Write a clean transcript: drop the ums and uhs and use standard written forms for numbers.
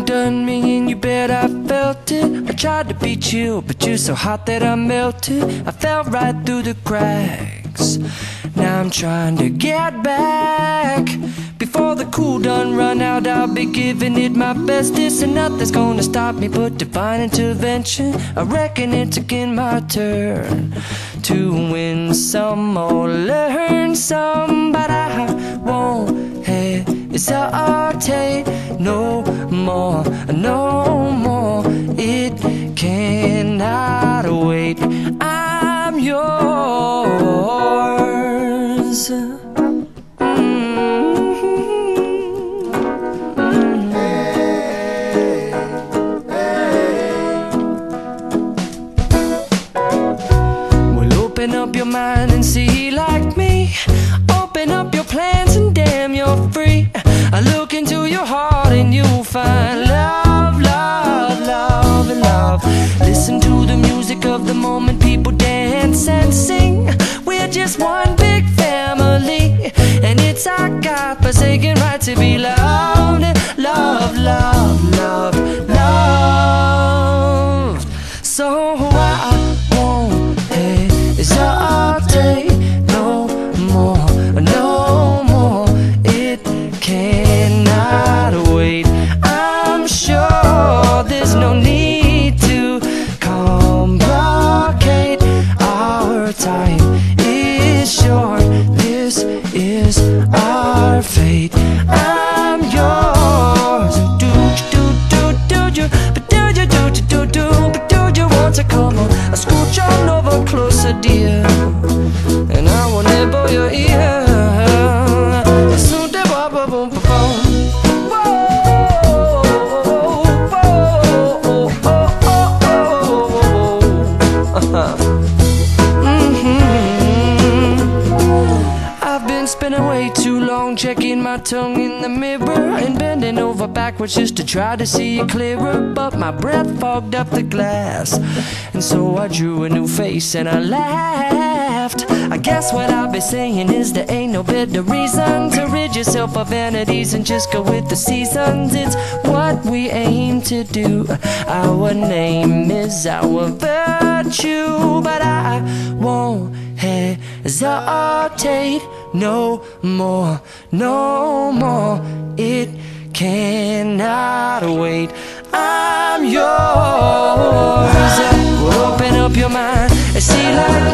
done me, and you bet I felt it. I tried to be chill, but you're so hot that I melted. I fell right through the cracks. Now I'm trying to get back. Before the cool done run out, I'll be giving it my bestest, and nothing's gonna stop me but divine intervention. I reckon it's again my turn to win some or learn some, but I won't hesitate no more, no more. It cannot wait. I'm yours. Open up your mind and see like me. Open up your plans and damn, you're free. I look into your heart and you'll find love, love, love, and love. Listen to the music of the moment, people dance and sing. We're just one big family, and it's our God-forsaken right to be loved. Love, love, love, love. So I won't hesitate no more, no more. It cannot wait. I'm sure there's no need to complicate. Our time is short. This is our fate. I'm yours. Do you, but do you, but do you want to come on? I scooch on over closer, dear, and I will nibble your ear. Soon they boom, boom, boom, boom. I've been spending way too long checking my tongue in the mirror and bending over backwards just to try to see it clearer, but my breath fogged up the glass, and so I drew a new face and I laughed. I guess what I'll be saying is there ain't no better reason to rid yourself of vanities and just go with the seasons. It's what we aim to do. Our name is our virtue, but I won't hesitate no more, no more. It cannot wait. I'm yours. Open up your mind and see like